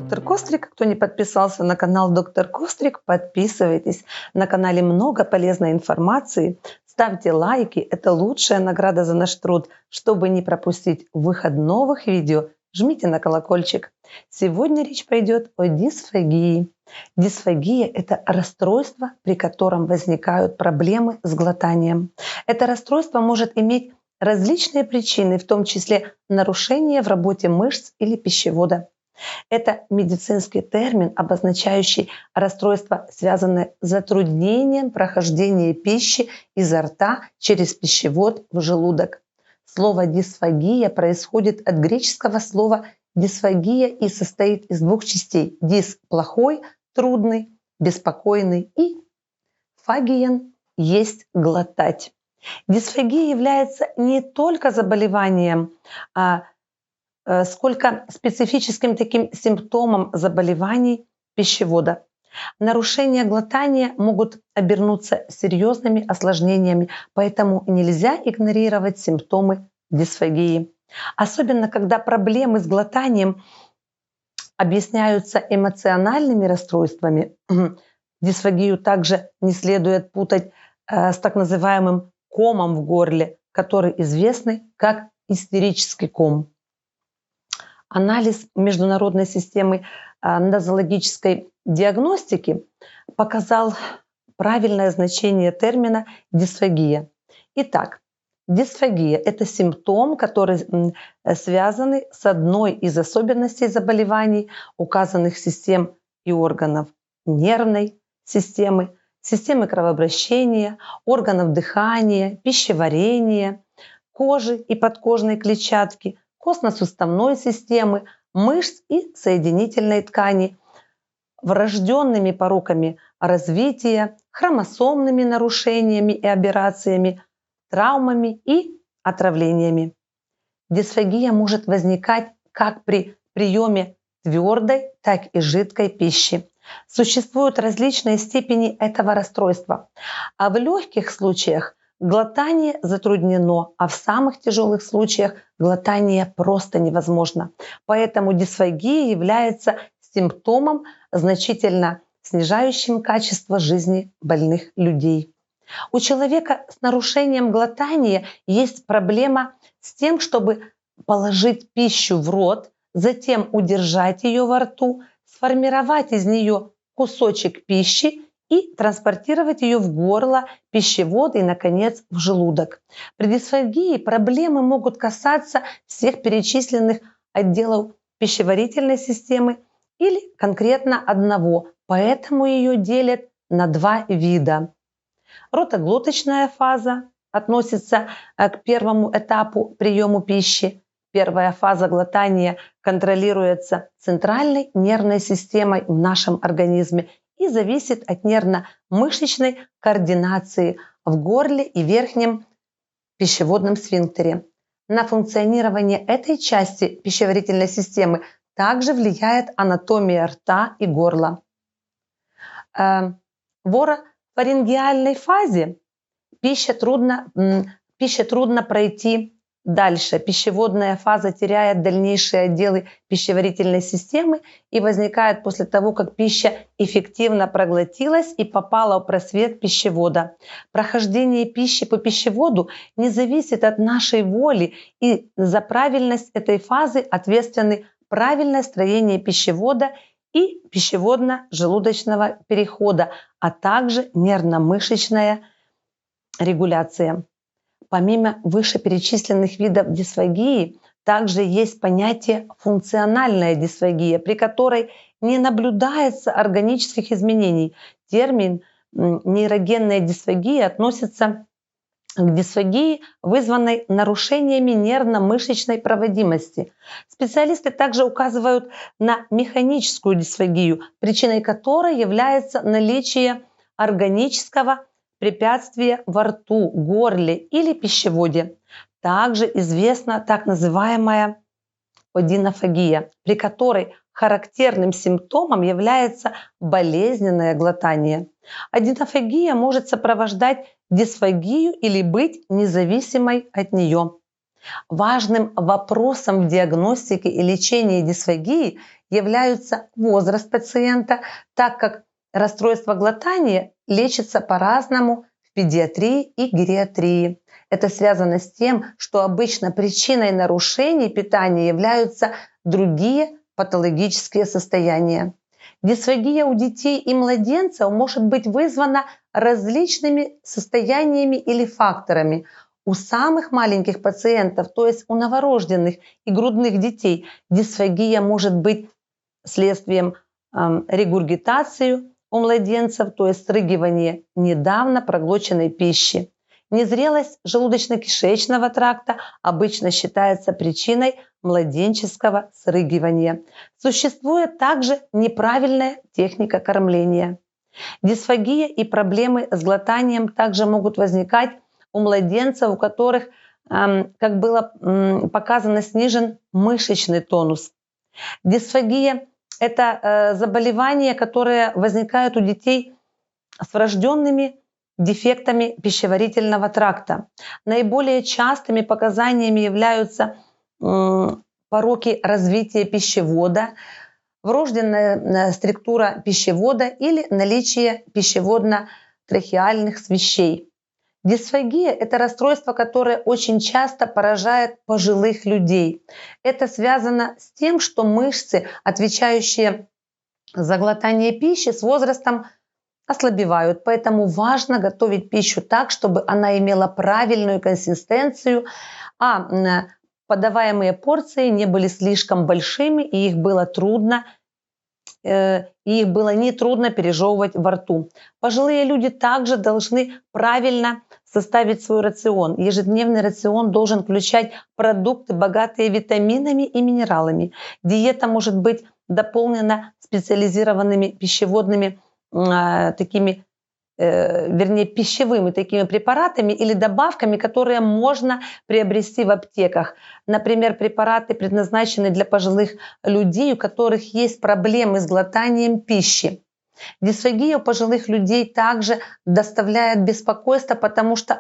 доктор Кострик. Кто не подписался на канал доктор Кострик, подписывайтесь. На канале много полезной информации. Ставьте лайки, это лучшая награда за наш труд. Чтобы не пропустить выход новых видео, жмите на колокольчик. Сегодня речь пойдет о дисфагии. Дисфагия – это расстройство, при котором возникают проблемы с глотанием. Это расстройство может иметь различные причины, в том числе нарушения в работе мышц или пищевода. Это медицинский термин, обозначающий расстройство, связанное с затруднением прохождения пищи изо рта через пищевод в желудок. Слово «дисфагия» происходит от греческого слова «дисфагия» и состоит из двух частей. «Дис» – плохой, трудный, беспокойный, и «фагиен» – есть глотать. Дисфагия является не только заболеванием, сколько специфическим таким симптомом заболеваний пищевода. Нарушения глотания могут обернуться серьезными осложнениями, поэтому нельзя игнорировать симптомы дисфагии. Особенно, когда проблемы с глотанием объясняются эмоциональными расстройствами. Дисфагию также не следует путать с так называемым комом в горле, который известный как истерический ком. Анализ международной системы нозологической диагностики показал правильное значение термина дисфагия. Итак, дисфагия – это симптом, который связан с одной из особенностей заболеваний, указанных систем и органов нервной системы, системы кровообращения, органов дыхания, пищеварения, кожи и подкожной клетчатки, костно-суставной системы, мышц и соединительной ткани, врожденными пороками развития, хромосомными нарушениями и аберрациями, травмами и отравлениями. Дисфагия может возникать как при приеме твердой, так и жидкой пищи. Существуют различные степени этого расстройства, а в легких случаях глотание затруднено, а в самых тяжелых случаях глотание просто невозможно. Поэтому дисфагия является симптомом, значительно снижающим качество жизни больных людей. У человека с нарушением глотания есть проблема с тем, чтобы положить пищу в рот, затем удержать ее во рту, сформировать из нее кусочек пищи и транспортировать ее в горло, пищевод и, наконец, в желудок. При дисфагии проблемы могут касаться всех перечисленных отделов пищеварительной системы или конкретно одного, поэтому ее делят на два вида. Ротоглоточная фаза относится к первому этапу приема пищи. Первая фаза глотания контролируется центральной нервной системой в нашем организме и зависит от нервно-мышечной координации в горле и верхнем пищеводном сфинктере. На функционирование этой части пищеварительной системы также влияет анатомия рта и горла. В орофарингеальной фазе пища трудно пройти дальше. Пищеводная фаза теряет дальнейшие отделы пищеварительной системы и возникает после того, как пища эффективно проглотилась и попала в просвет пищевода. Прохождение пищи по пищеводу не зависит от нашей воли, и за правильность этой фазы ответственны правильное строение пищевода и пищеводно-желудочного перехода, а также нервно-мышечная регуляция. Помимо вышеперечисленных видов дисфагии, также есть понятие «функциональная дисфагия», при которой не наблюдается органических изменений. Термин «нейрогенная дисфагия» относится к дисфагии, вызванной нарушениями нервно-мышечной проводимости. Специалисты также указывают на механическую дисфагию, причиной которой является наличие органического препятствия во рту, горле или пищеводе. Также известна так называемая одинофагия, при которой характерным симптомом является болезненное глотание. Одинофагия может сопровождать дисфагию или быть независимой от нее. Важным вопросом в диагностике и лечении дисфагии являются возраст пациента, так как расстройство глотания лечится по-разному в педиатрии и гериатрии. Это связано с тем, что обычно причиной нарушений питания являются другие патологические состояния. Дисфагия у детей и младенцев может быть вызвана различными состояниями или факторами. У самых маленьких пациентов, то есть у новорожденных и грудных детей, дисфагия может быть следствием регургитации у младенцев, то есть срыгивания недавно проглоченной пищи. Незрелость желудочно-кишечного тракта обычно считается причиной младенческого срыгивания. Существует также неправильная техника кормления. Дисфагия и проблемы с глотанием также могут возникать у младенцев, у которых, как было показано, снижен мышечный тонус. Дисфагия – это заболевания, которые возникают у детей с врожденными дефектами пищеварительного тракта. Наиболее частыми показаниями являются пороки развития пищевода, врожденная структура пищевода или наличие пищеводно-трахеальных свищей. Дисфагия – это расстройство, которое очень часто поражает пожилых людей. Это связано с тем, что мышцы, отвечающие за глотание пищи, с возрастом ослабевают. Поэтому важно готовить пищу так, чтобы она имела правильную консистенцию, а подаваемые порции не были слишком большими, и их было нетрудно пережевывать во рту. Пожилые люди также должны правильно составить свой рацион. Ежедневный рацион должен включать продукты, богатые витаминами и минералами. Диета может быть дополнена специализированными пищевыми такими препаратами или добавками, которые можно приобрести в аптеках. Например, препараты предназначены для пожилых людей, у которых есть проблемы с глотанием пищи. Дисфагия у пожилых людей также доставляет беспокойство, потому что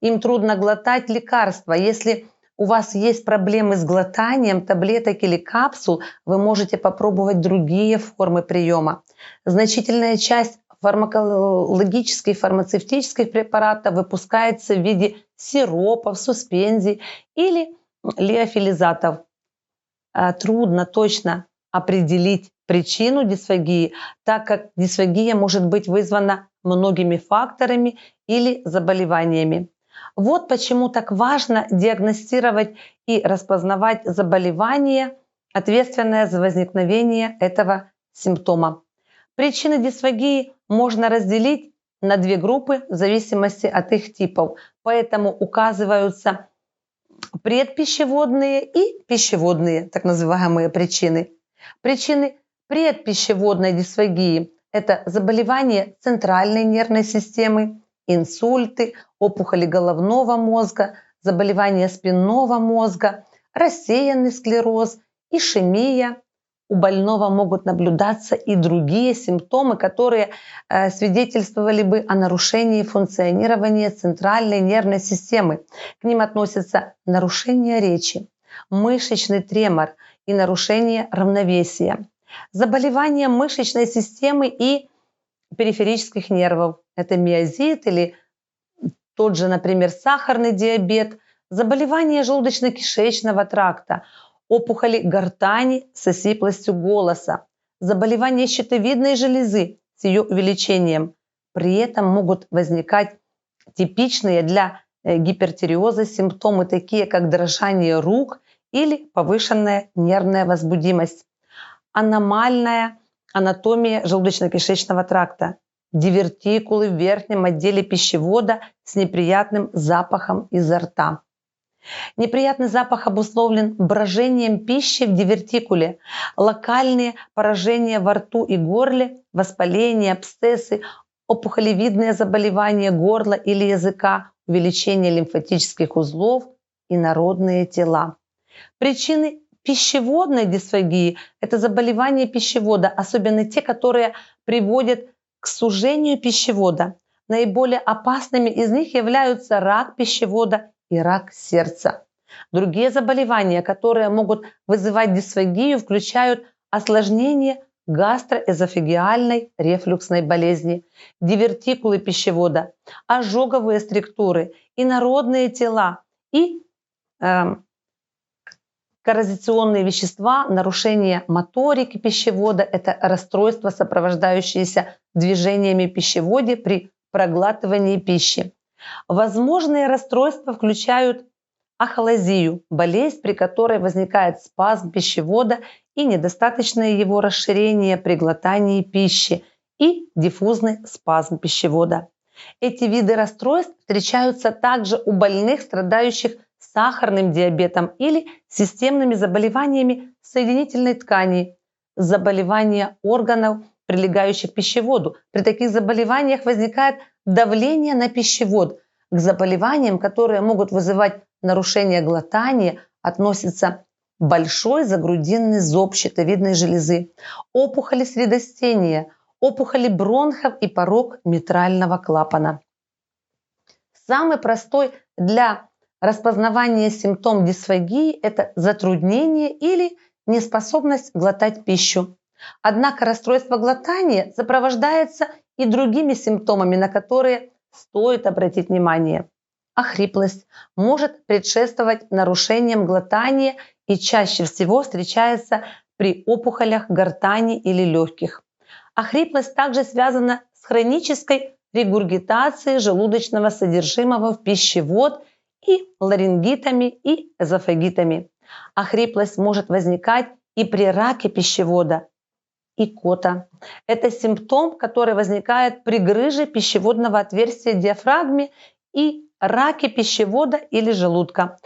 им трудно глотать лекарства. Если у вас есть проблемы с глотанием таблеток или капсул, вы можете попробовать другие формы приема. Значительная часть фармакологических, фармацевтических препаратов выпускается в виде сиропов, суспензий или лиофилизатов. Трудно точно определить причину дисфагии, так как дисфагия может быть вызвана многими факторами или заболеваниями. Вот почему так важно диагностировать и распознавать заболевание, ответственное за возникновение этого симптома. Причины дисфагии можно разделить на две группы в зависимости от их типов. Поэтому указываются предпищеводные и пищеводные, так называемые причины. Причины предпищеводной дисфагии – это заболевания центральной нервной системы, инсульты, опухоли головного мозга, заболевания спинного мозга, рассеянный склероз, ишемия. У больного могут наблюдаться и другие симптомы, которые свидетельствовали бы о нарушении функционирования центральной нервной системы. К ним относятся нарушение речи, мышечный тремор и нарушение равновесия. Заболевания мышечной системы и периферических нервов. Это миозит или тот же, например, сахарный диабет, заболевания желудочно-кишечного тракта, опухоли гортани с осиплостью голоса, заболевания щитовидной железы с ее увеличением. При этом могут возникать типичные для гипертиреоза симптомы, такие как дрожание рук или повышенная нервная возбудимость. Аномальная анатомия желудочно-кишечного тракта, дивертикулы в верхнем отделе пищевода с неприятным запахом изо рта. Неприятный запах обусловлен брожением пищи в дивертикуле, локальные поражения во рту и горле, воспаления, абсцессы, опухолевидные заболевания горла или языка, увеличение лимфатических узлов, инородные тела. Причины пищеводной дисфагии – это заболевания пищевода, особенно те, которые приводят к сужению пищевода. Наиболее опасными из них являются рак пищевода и рак сердца. Другие заболевания, которые могут вызывать дисфагию, включают осложнение гастроэзофагиальной рефлюксной болезни, дивертикулы пищевода, ожоговые структуры, инородные тела и коррозионные вещества, нарушение моторики пищевода – это расстройства, сопровождающиеся движениями в пищеводе при проглатывании пищи. Возможные расстройства включают ахолазию – болезнь, при которой возникает спазм пищевода и недостаточное его расширение при глотании пищи, и диффузный спазм пищевода. Эти виды расстройств встречаются также у больных, страдающих сахарным диабетом или системными заболеваниями соединительной ткани, заболевания органов, прилегающих к пищеводу. При таких заболеваниях возникает давление на пищевод. К заболеваниям, которые могут вызывать нарушение глотания, относится большой загрудинный зоб щитовидной железы, опухоли средостения, опухоли бронхов и порок митрального клапана. Самый простой для распознавания симптом дисфагии – это затруднение или неспособность глотать пищу. Однако расстройство глотания сопровождается и другими симптомами, на которые стоит обратить внимание. Охриплость может предшествовать нарушениям глотания и чаще всего встречается при опухолях гортани или легких. Охриплость также связана с хронической регургитацией желудочного содержимого в пищевод и ларингитами и эзофагитами. Охриплость может возникать и при раке пищевода, икота. Это симптом, который возникает при грыже пищеводного отверстия диафрагмы и раке пищевода или желудка.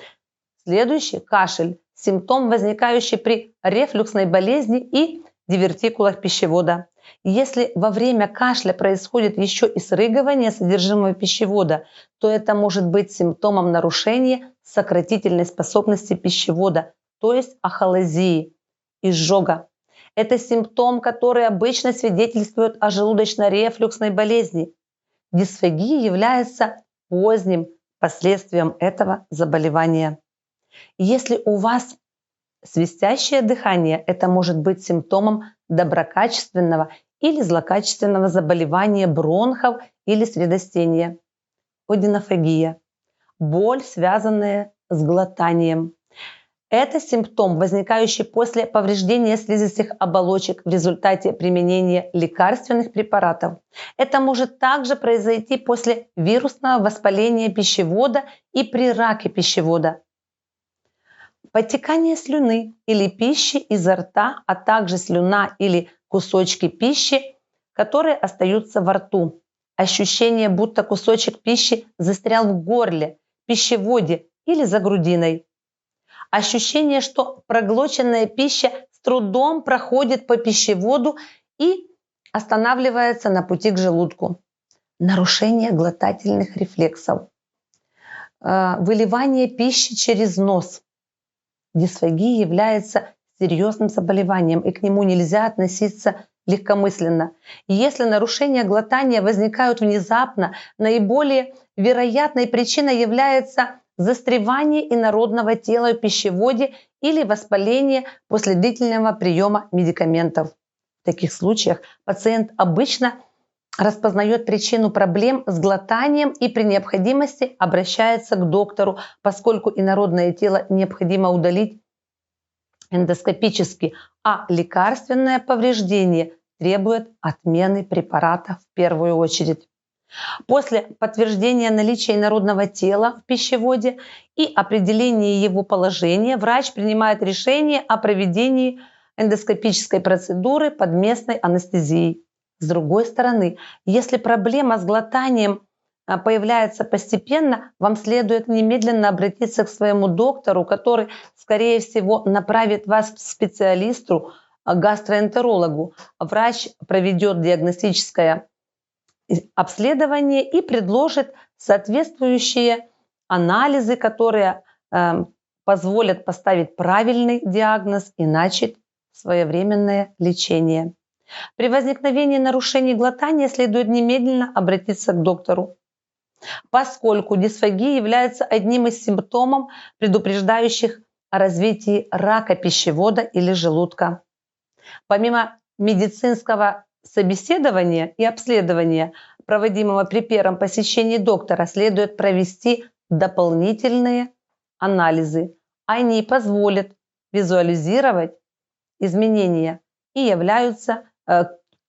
Следующий – кашель. Симптом, возникающий при рефлюксной болезни и дивертикулах пищевода. Если во время кашля происходит еще и срыгивание содержимого пищевода, то это может быть симптомом нарушения сократительной способности пищевода, то есть ахолазии, изжога. Это симптом, который обычно свидетельствует о желудочно-рефлюксной болезни. Дисфагия является поздним последствием этого заболевания. Если у вас свистящее дыхание, это может быть симптомом доброкачественного или злокачественного заболевания бронхов или средостения. Одинофагия – боль, связанная с глотанием. Это симптом, возникающий после повреждения слизистых оболочек в результате применения лекарственных препаратов. Это может также произойти после вирусного воспаления пищевода и при раке пищевода. Подтекание слюны или пищи изо рта, а также слюна или кусочки пищи, которые остаются во рту. Ощущение, будто кусочек пищи застрял в горле, пищеводе или за грудиной. Ощущение, что проглоченная пища с трудом проходит по пищеводу и останавливается на пути к желудку. Нарушение глотательных рефлексов. Выливание пищи через нос. Дисфагия является серьезным заболеванием, и к нему нельзя относиться легкомысленно. Если нарушения глотания возникают внезапно, наиболее вероятной причиной является застревание инородного тела в пищеводе или воспаление после длительного приема медикаментов. В таких случаях пациент обычно распознает причину проблем с глотанием и при необходимости обращается к доктору, поскольку инородное тело необходимо удалить эндоскопически, а лекарственное повреждение требует отмены препарата в первую очередь. После подтверждения наличия инородного тела в пищеводе и определения его положения врач принимает решение о проведении эндоскопической процедуры под местной анестезией. С другой стороны, если проблема с глотанием появляется постепенно, вам следует немедленно обратиться к своему доктору, который, скорее всего, направит вас к специалисту, гастроэнтерологу. Врач проведет диагностическое обследование и предложит соответствующие анализы, которые позволят поставить правильный диагноз и начать своевременное лечение. При возникновении нарушений глотания следует немедленно обратиться к доктору, поскольку дисфагия является одним из симптомов, предупреждающих о развитии рака пищевода или желудка. Помимо медицинского собеседования и обследования, проводимого при первом посещении доктора, следует провести дополнительные анализы. Они позволят визуализировать изменения,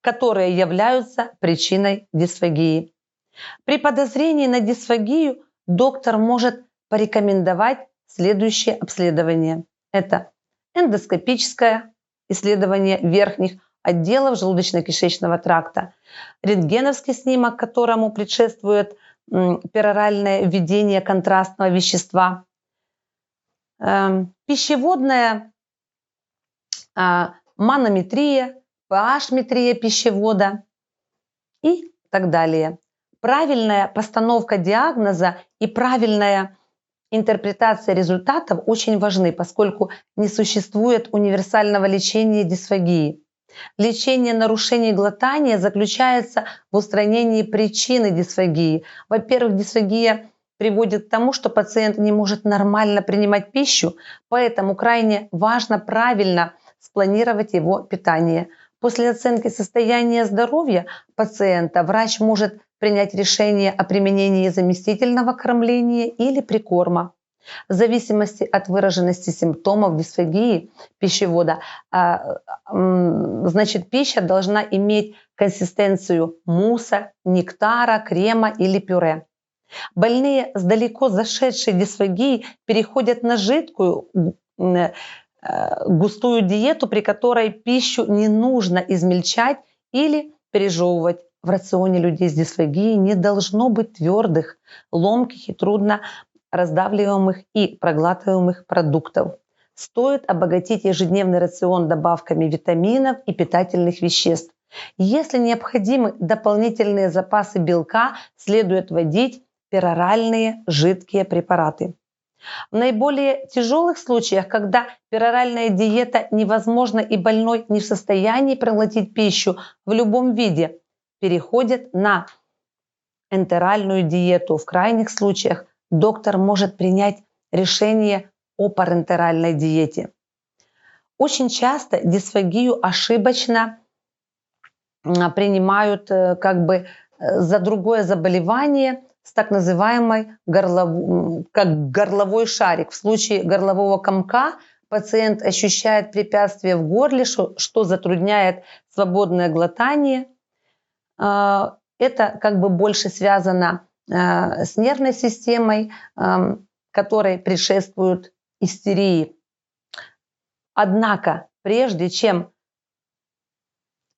которые являются причиной дисфагии. При подозрении на дисфагию доктор может порекомендовать следующее обследование. Это эндоскопическое исследование верхних отделов желудочно-кишечного тракта, рентгеновский снимок, которому предшествует пероральное введение контрастного вещества, пищеводная манометрия, pH-метрия пищевода и так далее. Правильная постановка диагноза и правильная интерпретация результатов очень важны, поскольку не существует универсального лечения дисфагии. Лечение нарушений глотания заключается в устранении причины дисфагии. Во-первых, дисфагия приводит к тому, что пациент не может нормально принимать пищу, поэтому крайне важно правильно спланировать его питание. После оценки состояния здоровья пациента врач может принять решение о применении заместительного кормления или прикорма. В зависимости от выраженности симптомов дисфагии пищевода, значит, пища должна иметь консистенцию мусса, нектара, крема или пюре. Больные с далеко зашедшей дисфагией переходят на жидкую, густую диету, при которой пищу не нужно измельчать или пережевывать. В рационе людей с дисфагией не должно быть твердых, ломких и трудно раздавливаемых и проглатываемых продуктов. Стоит обогатить ежедневный рацион добавками витаминов и питательных веществ. Если необходимы дополнительные запасы белка, следует вводить пероральные жидкие препараты. В наиболее тяжелых случаях, когда пероральная диета невозможна и больной не в состоянии проглотить пищу в любом виде, переходят на энтеральную диету. В крайних случаях доктор может принять решение о парентеральной диете. Очень часто дисфагию ошибочно принимают за другое заболевание с так называемой горловой шарик. В случае горлового комка пациент ощущает препятствие в горле, что затрудняет свободное глотание. Это больше связано с нервной системой, которой предшествует истерии. Однако, прежде чем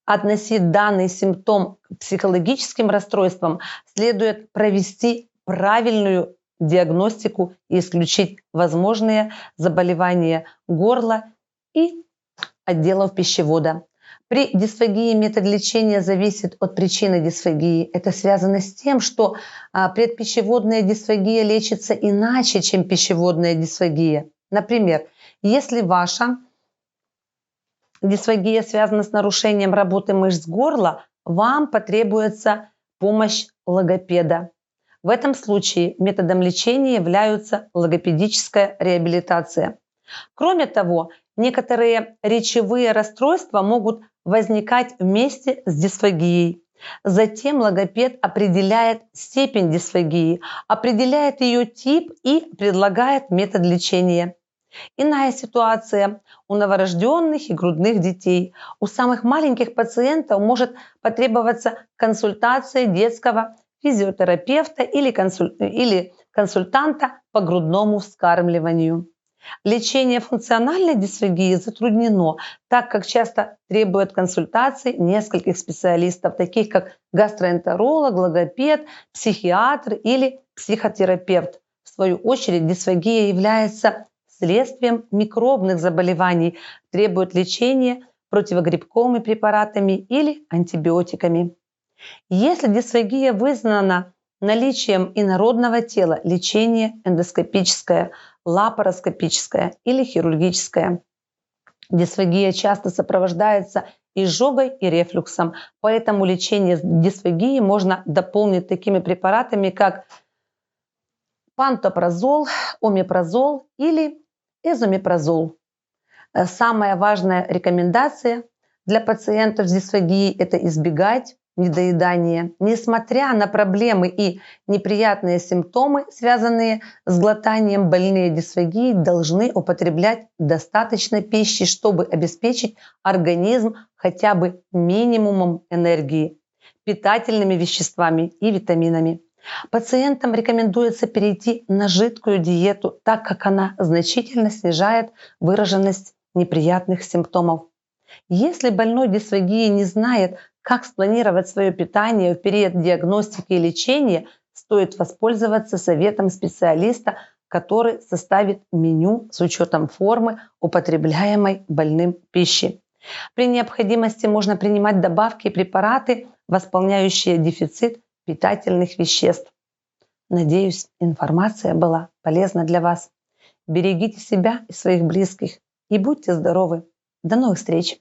относить данный симптом к психологическим расстройствам, следует провести правильную диагностику и исключить возможные заболевания горла и отделов пищевода. При дисфагии метод лечения зависит от причины дисфагии. Это связано с тем, что предпищеводная дисфагия лечится иначе, чем пищеводная дисфагия. Например, если ваша дисфагия связана с нарушением работы мышц горла, вам потребуется помощь логопеда. В этом случае методом лечения является логопедическая реабилитация. Кроме того, некоторые речевые расстройства могут возникать вместе с дисфагией. Затем логопед определяет степень дисфагии, определяет ее тип и предлагает метод лечения. Иная ситуация у новорожденных и грудных детей. У самых маленьких пациентов может потребоваться консультация детского физиотерапевта или консультанта по грудному вскармливанию. Лечение функциональной дисфагии затруднено, так как часто требует консультаций нескольких специалистов, таких как гастроэнтеролог, логопед, психиатр или психотерапевт. В свою очередь, дисфагия является следствием микробных заболеваний, требует лечения противогрибковыми препаратами или антибиотиками. Если дисфагия вызвана наличием инородного тела, лечение эндоскопическое, лапароскопическое или хирургическое. Дисфагия часто сопровождается изжогой и рефлюксом, поэтому лечение дисфагии можно дополнить такими препаратами, как пантопразол, омепразол или эзомепразол. Самая важная рекомендация Для пациентов с дисфагией это избегать недоедания. Несмотря на проблемы и неприятные симптомы, связанные с глотанием, больные дисфагией должны употреблять достаточно пищи, чтобы обеспечить организм хотя бы минимумом энергии, питательными веществами и витаминами. Пациентам рекомендуется перейти на жидкую диету, так как она значительно снижает выраженность неприятных симптомов. Если больной дисфагией не знает, как спланировать свое питание в период диагностики и лечения, стоит воспользоваться советом специалиста, который составит меню с учетом формы употребляемой больным пищи. При необходимости можно принимать добавки и препараты, восполняющие дефицит питательных веществ. Надеюсь, информация была полезна для вас. Берегите себя и своих близких и будьте здоровы. До новых встреч!